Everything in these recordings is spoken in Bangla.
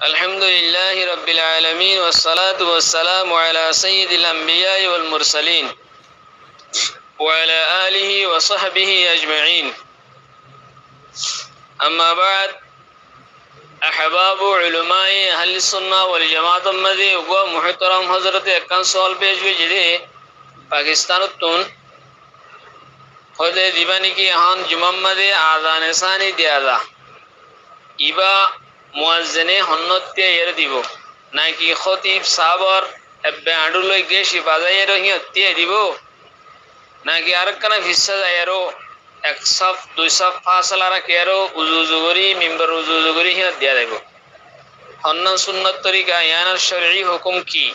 الحمد لله رب العالمين والصلاة والسلام على سيد الأنبياء والمرسلين وعلى آله وصحبه أجمعين. أما بعد، أحباب علماء أهل السنة والجماعة المذي ومحترم حضرت أكان سوال پیش جدي پاکستان التون خود دیبانی کی ہان جمعہ مدے آذان ثانی دیادا ইবা মুয়াজ্জিনে হন্নতে এর দিব নাকি খতিব সাবর এবে আডুলই গেছি বাজাইয়ের হিয়তে দিব নাকি আরকানা ভিসা যায়রো এক সাফ দুই সাফ ফাসলা রাখেরো উজুজুগরি মিম্বার উজুজুগরি হিয়ত দিয়া দেব হন্ন সুন্নত তরিকা ইয়ানার শরঈ হুকুম কি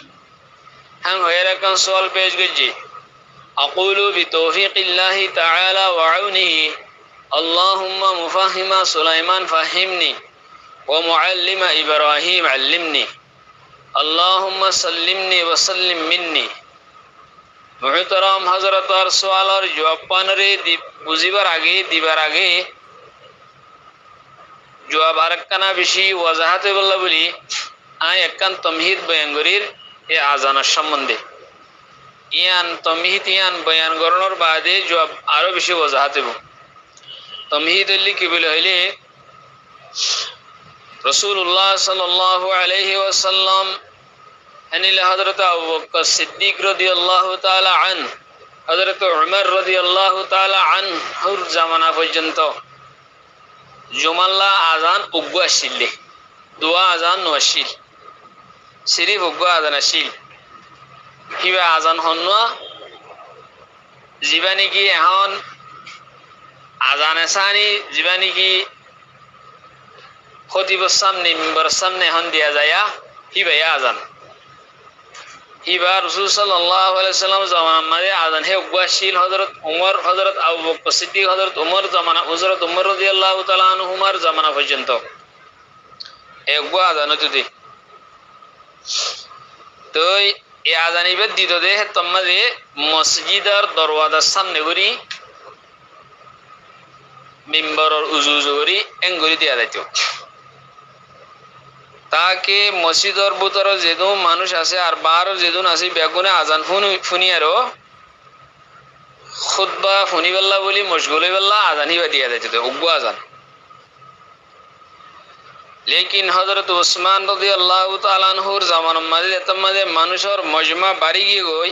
হাম হয়রাকান সওয়াল পেশ গজি আকুলু বিতৌফিকিল্লাহি তাআলা ওয়া আউনিহি اللهم مفهم سليمان فهمني ومعلم إبراهيم علمني اللهم سلمني وسلم مني. محترم حضرت আর সওয়ালের জবাব পানরে বুঝিবার আগে দিবার আগে জবাব আরেকখানা বেশি ওয়াজাহাতে বললা বলি আই একখান তমহিদ বয়ান করির এ আজানের সম্বন্ধে ইয়ান তমহিদ ইয়ান বয়ান করানোর বাদে জবাব আরো বেশি ওয়াজাহাতে তমহিদ কি বলে হইলে রাসূলুল্লাহ সাল্লাল্লাহু আলাইহি ওয়াসাল্লাম আনিলে হযরত আবু বকর সিদ্দিক রাদিয়াল্লাহু তাআলা আন হযরত উমর রাদিয়াল্লাহু তাআলা আনহুর জামানা পর্যন্ত জুমাল্লা আযান উগ্গ আসিলে দোয়া আযান নশিল সিরিফ উগ্গ আযান আসিল কিবা আযান হন্না জীবানী কি এখন আজানে সানি জীবানী কি খতিবের সামনে মিম্বরের সামনে এখন দিয়া যায়া হিবা আজান হিবা রাসূল সাল্লাল্লাহু আলাইহি ওয়াসাল্লাম জামানা মাঝে আজান হে উগ্বাশীল হযরত উমর হযরত আবু বকর সিদ্দিক হযরত উমর জামানা হযরত উমর রাদিয়াল্লাহু তাআলা আনহুমার জামানা পর্যন্ত এ উগ্বা আজান হতে তো এই আজান ইবাদ দিত দে তোমাদে মসজিদের দরওয়াজার সামনে করি মিম্বরের উজুজুগরি এঙ্গুরি দিয়া যাইতো তাকে মসজিদের ভিতরে যেদুন মানুষ আছে আর বাহারের যেদুন আছে বেগুনে আজান ফুনিয়ারও খুতবা ফুনিবেল্লা বলি মশগুল হইবেল্লা আজান হিবা দিয়া যাইতো উগ্গ আজান লেকিন হযরত উসমান রাদিয়াল্লাহু তাআলা আনহুর জামানার মাঝে এতমাদে মানুষের মজমা বাড়ি গিয়ে গই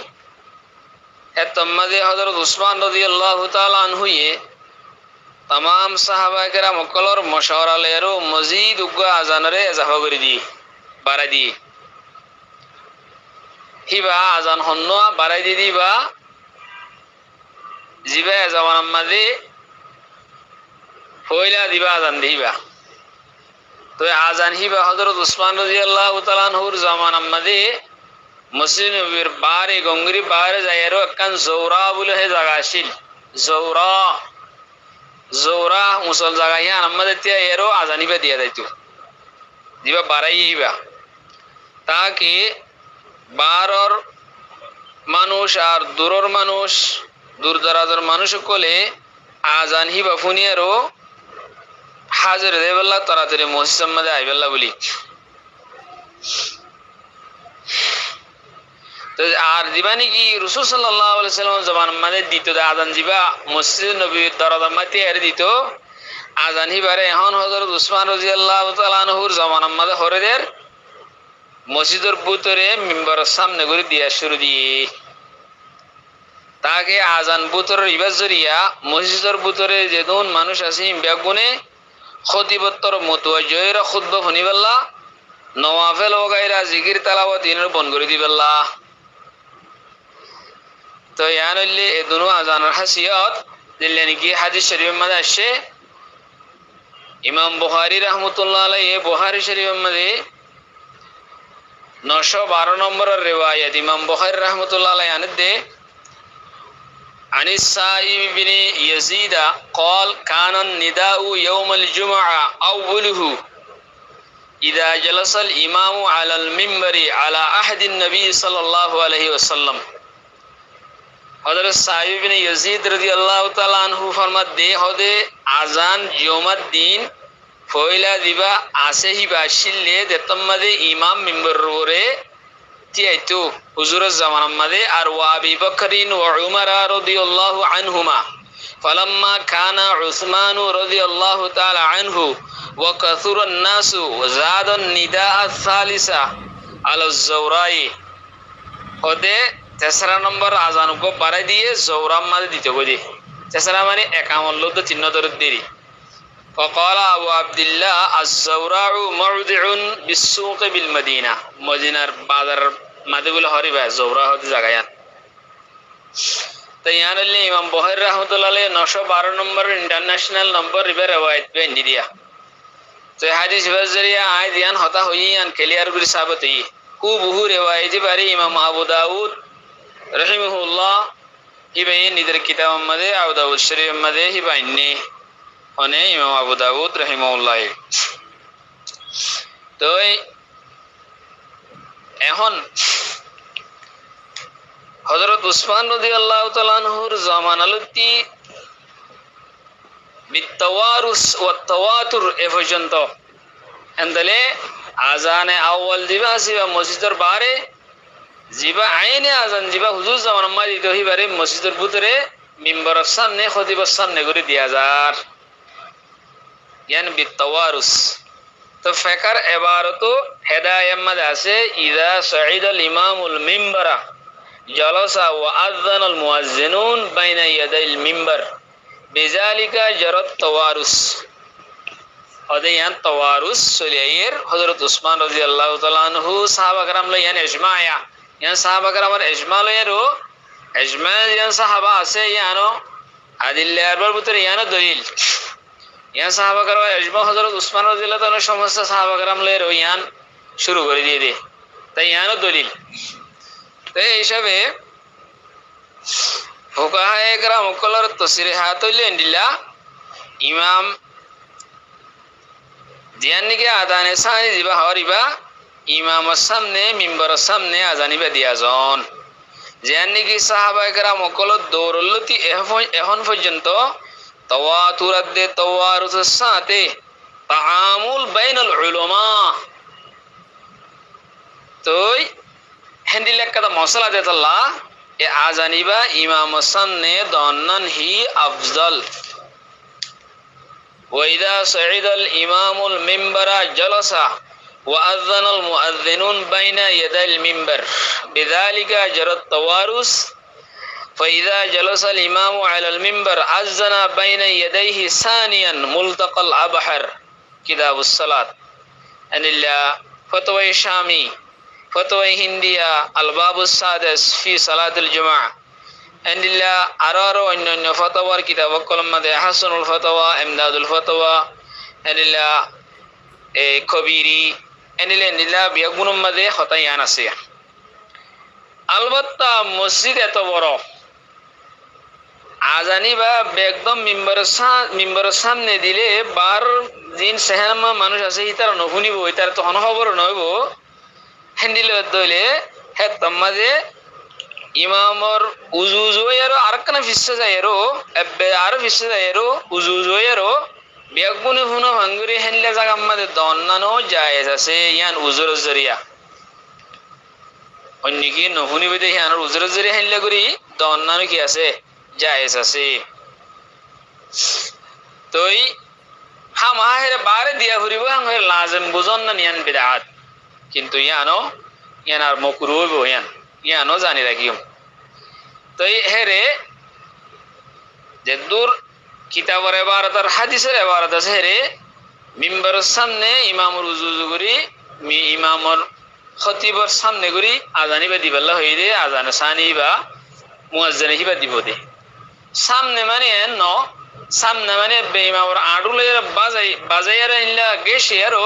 এতমাদে হযরত উসমান রাদিয়াল্লাহু তাআলা আনহুয়ে तमाम साहबा केराम मक्कलर मशवरा लेरो मजीद उग्गा आजानरे इजाफा करि दी बाराय दी हिबा आजान हन्नो बाराय दी दिबा जिबा जवान मादे होइला दिबा आजान दिबा तो आजान हिबा हजरत उस्मान রাদিয়াল্লাহু তাআলা আনহুর জামানার মাদে মুসলিম নবীর বারে গঙ্গরি বারে যায়রো একখান জৌরা বলে হে জায়গা আছিল জৌরা জৌরা মুসল জায়গা ইয়ান আমাদের তিয়া এরও আজানিবা দিয়া যাইতো দিবা বাড়াইবা তাকে বারর মানুষ আর দূরর মানুষ দূর দরাজের মানুষ কলে আজান হিবা ফুনিয়ারও হাজির দেবেল্লা তাড়াতাড়ি মসজিদের মধ্যে আইবেল্লা বলি আর দিবানি কি রাসূল সাল্লাল্লাহু আলাইহি ওয়াসাল্লাম জবান মানে দিত আজান জিবা মসজিদ নববীর দরজা মাতে এর দিত আজান হিবারে এখন হযরত উসমান রাদিয়াল্লাহু তাআলা আনহুর জামানার মধ্যে হরেদের মসজিদের ভিতরে মিম্বরের সামনে করে দিয়া শুরু দিয়ে তাকে আজান ভিতরের ইবাজরিয়া মসজিদের ভিতরে যেদুন মানুষ আছে বেগুনে খতিবত্তর মুতওয়াজ্জিরা খুতবা শুনিবেল্লা নওয়াফিল ওগাইরা জিকির তেলাওয়াত ইনের বন করে দিবেল্লা তো ইয়ানলে এ দুনো আজানের হাসিয়ত দিল্লানি কি হাদিস শরীফের মধ্যে আসে ইমাম বুখারী রাহমাতুল্লাহ আলাইহি বুখারী শরীফের মধ্যে 912 নম্বরের রিওয়ায়াত ইমাম বুখারী রাহমাতুল্লাহ আলাইহি আনদে আনিস সাইব ইবনে ইয়াজিদ قال كان النداء يوم الجمعه اوله اذا جلس الامام على المنبر على عهد النبي صلى الله عليه وسلم হযরত সাইব ইবনে ইয়াজিদ রাদিয়াল্লাহু তাআলা আনহু ফরমাত দে হদে আজান জুমার দিন ফইলা দিবা আছে হিবা শিল্লে দেতম মাদে ইমাম মিম্বর ওরে তিয়াইতো হুজুরের জামানার মাদে আর ওয়া আবি বকরিন ওয়া উমর রাদিয়াল্লাহু আনহুমা فلما كان عثمان رضي الله تعالى عنه وكثر الناس وزاد النداء الثالثة على الزوراء ওদে তেসরা নম্বর আজান কো বাড়াই দিয়ে জওরাম মাদে দিতে গদি তেসরা মানে একামল লোদ তিন দরদ দেরি فقال أبو عبد الله الزوراء موضع بالسوق بالمدينة مدينة بازار মাদে বলে হরিবা জওরা হতে জায়গায়ান তো ইয়ান আল্লাহ ইমাম বুখারী রাহমাতুল্লাহ আলাইহি 912 নম্বর ইন্টারন্যাশনাল নম্বর রিবে রওয়ায়াত বে নিদিয়া তো হাদিস বাজরিয়া আই দিয়ান হতা হইয়ান ক্লিয়ার করে সাবত ই কু বহু রিওয়ায়াত বারে ইমাম আবু দাউদ রাহিমাহুল্লাহ ইবে নিদের কিতাব মধ্যে আবু দাউদ শরীফ মধ্যে হিবাইনি অনে ইমাম আবু দাউদ রাহিমাহুল্লাহ তো এখন হযরত উসমান রাদিয়াল্লাহু তাআলা আনহুর জামানালতি বিতাওয়ারুস ওয়া তাওয়াতুর এ পর্যন্ত এন্দলে আজানে আউয়াল দিবা সিবা মসজিদের বারে জিবা আইনে আজান জিবা হুজুর জামানার মাঝে দহি বারে মসজিদের ভিতরে মিম্বরের সামনে খতিবের সামনে করে দিয়া যার ইয়ানি বিতাওয়ারুস তো ফিকার ইবারতু হিদায়াত মধ্যে আছে ইযা সাঈদাল ইমামুল মিম্বরা জালাসা ওয়া আযানাল মুয়াজ্জিনুন বাইনা ইয়াদাইল মিম্বার বিযালিকা জারাত তাওয়ারুস ওদেয়ান তাওয়ারুস সলিয়ায়ের হযরত উসমান রাদিয়াল্লাহু তাআলা আনহু সাহাবা کرام লয়ান ইজমায়া ইয়ান সাহাবা کرامর ইজমা লয়েরো ইজমা ইয়ান সাহাবা আছে ইয়ানো আদিল্লা আরবার ভিতরে ইয়ানো দলিল ইয়ান সাহাবা کرام ইজমা হযরত উসমান রাদিয়াল্লাহু তাআলা সমস্ত সাহাবা کرام লয়েরো ইয়ান শুরু করে দিয়ে দে তাই ইয়ানো দলিল তো এই হিসাবে ফুকাহায়ে কেরাম কলর তসরিহাত হইলেন্দিলা ইমাম দিয়ানিকে আদানে সানি দিবা হরিবা ইমামের সামনে মিম্বরের সামনে আজানিবা দিয়াজন জিয়ানিকি সাহাবায়ে কেরাম কল দৌরলতি এখন পর্যন্ত তাওয়াতুরাত দে তাওয়ারুসের সাথে তাআমুল বাইনাল উলামা তোই হেন্দিলে কাদা মশলা দেতাল্লা এ আজানিবা ইমাম সামনে দন্নান হি আফজল ওয়াইদা সাঈদাল ইমামুল মিম্বারা জালাসা ওয়া আযানাল মুআযযিনুন বাইনা ইয়াদাইল মিম্বার বিযালিকা জারাত তাওয়ারুস ফাইদা জালাসাল ইমামু আলাল মিম্বার আযানা বাইনা ইয়াদাইহি সানিয়ান মুলতাকাল আবহার কিতাবুস সালাত আনিল্লা ফতওয়া শামি فتوى هندية الباب السادس في صلاة الجمعة عند الله أرارو أن فتوى كتاب كلمة حسن الفتوى إمداد الفتوى عند الله كبيري عند الله بيقولون ماذا خطأ نسيا البتة مسجد أتورو আজানি বা একদম মিম্বরের সামনে দিলে বার দিন সেহেনমা মানুষ আছে ইতার নহুনিব ইতার তখন খবর নইব হেন্দিলে দইলে হে তম্মাজে ইমামর উজুজুয়ারো আরকানা ফিসসা যায়রো এবে আর ফিসসা যায়রো উজুজুয়ারো বিয়াগুনি হুনো ভাঙ্গুরি হেনলে জাগাম্মাদে দন্নানো জায়েজ আছে ইয়ান উজুর জরিয়া অন্যকি নহুনি বেদে ইয়ানোর উজুর জরিয়া হেনলে করি দন্নানো কি আছে জায়েজ আছে তোই হামাহের বারে দিয়া ঘুরিব হাঙ্গের লাজম বুঝন না নিয়ান বিদআত কিন্তু ইয়ানো ইয়ানার মকরুহ হইব ইয়ানো জানি রাখিম তো হেরে যে দূর কিতাবের ইবারত আর হাদিসের ইবারত আছে হেরে মিম্বরের সামনে ইমামর উজু করি ইমামর খতিবর সামনে করি আজানিবা দিবাল্লা হই দে আজানে সানি বা মুয়াজ্জিন হিবা দিব দে সামনে মানে ন সামনে মানে ইমামর আডুলে বাজাইয়ার ইল্লা গেছে আরো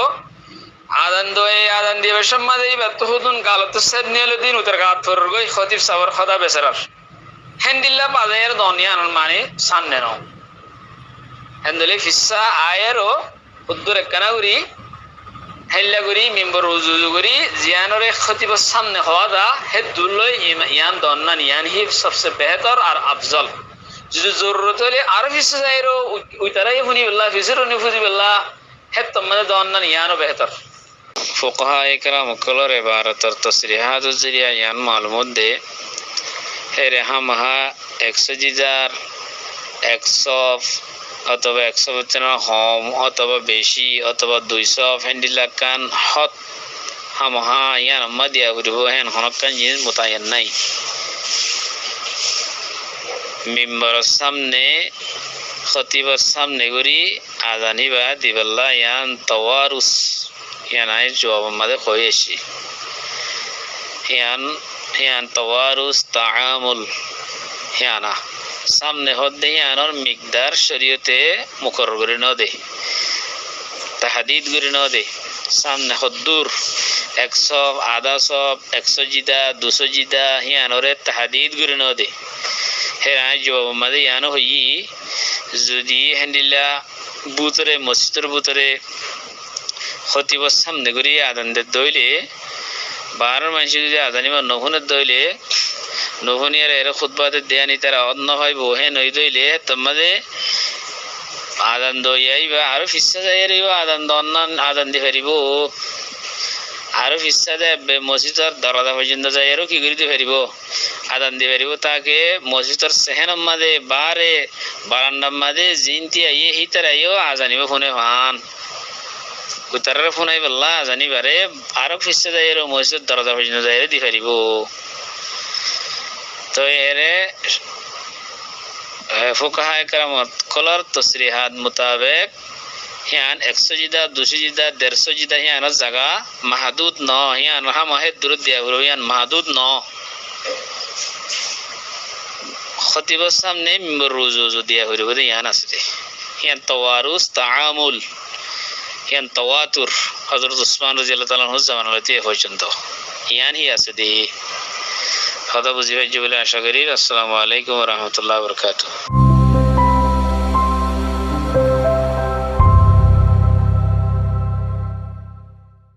আদান দোয়ে আদান দিয়ে সম্মা দেইবা তুহুদুন গালত সাদনিয়াল দিন উতর গাত ফরগই খতিব সাবর খদা বেসরার হেন্দিল্লা বাজায়ের দুনিয়ান মানে সামনে ন হেন্দলে ফিসা আয়েরো উদ্দুর কানাউরি হেল্লা করি মিম্বর উজুজু করি জিয়ানরে খতিব সামনে হওয়া দা হে দুলই ইয়ান দন্নান ইয়ান হি সবসে বেহতর আর আফজল যদি জরুরত হলে আর ফিসা যাইরো উইতারাই হুনি বিল্লাহ ফিসরনি ফুজি বিল্লাহ حتى من دون يانو بهتر فقهاء کرام کلر عبارت اور تصریحات ذریعہ یان معلومات دے هم ها 100,000 100 অথবা 155 হম অথবা বেশি অথবা 200 ফেন্ডিলাকান হত হামহা ইয়ান মাদিয়া হরিব হেন হনকান জিনিস মোতায়েন নাই মিম্বরের সামনে খতিবের সামনে গরি আজানি বা দিবাল্লা ইয়ান তাওয়ারুস ইয়ান আই জবাব মাদে কইছি ইয়ান তাওয়ারুস তাআমুল ইয়ানা সামনে হদ্দে ইয়ানোর মিকদার শরীয়তে মুকরর করে ন দে তাহাদিদ করে ন দে সামনে হদ্দুর 100 আধা সব 100 জিদা 200 জিদা ইয়ানোরে তাহাদিদ করে ন দে হেরাই জবাব মাদে ইয়ানো হই যদি হেন্ডিলা বুতরে মসজিদের বুতরে খতিবের সামনে করে আদান দে দইলে বারো মানুষ যদি আদানিবা নহুনের দইলে নহনিয়ার এর খুতবাতে দেয়ানি তারা অন্য হয় বহে নই দইলে তোমাদে আদান দইয়াই বা আরো ফিসা যাইরে আদান দন্নান আদান দি পারিব আরো ফিসা দে মসজিদের দরজা পর্যন্ত যাইরো কি করিতে পারিব আদান দি পারিব তাকে মসজিদের সেহেনম মাদে বারে বারান্দাম মাদে জিনতি আইয়ে হিতার আইও আজানিব ফোনে হান উতারের ফোনাই বললা আজানি বারে আরো ফিসা যাইরো মসজিদের দরজা পর্যন্ত যাইরে দি পারিব তো এরে ফুকাহায়ে کرام কলর তসরিহাত মুতাবিক ইয়ান 100 জিদা 200 জিদা 150 জিদা ইয়ান জায়গা মাহদুদ ন ইয়ান হামাহে দুরুদ দিয়া হলো ইয়ান মাহদুদ ন খতিবের সামনে মিম্বর রুজু দিয়া হইব দে ইয়ান আছে ইয়ান তাওয়ারুস তাআমুল ইয়ান তাওয়াতুর হযরত উসমান রাদিয়াল্লাহু তাআলা আনহু জামানাতে পর্যন্ত ইয়ান হি আছে দে কথা বুঝি ভাই বলে আশা করি। আসসালামু আলাইকুম ওয়া রাহমাতুল্লাহি ওয়া বারাকাতুহু।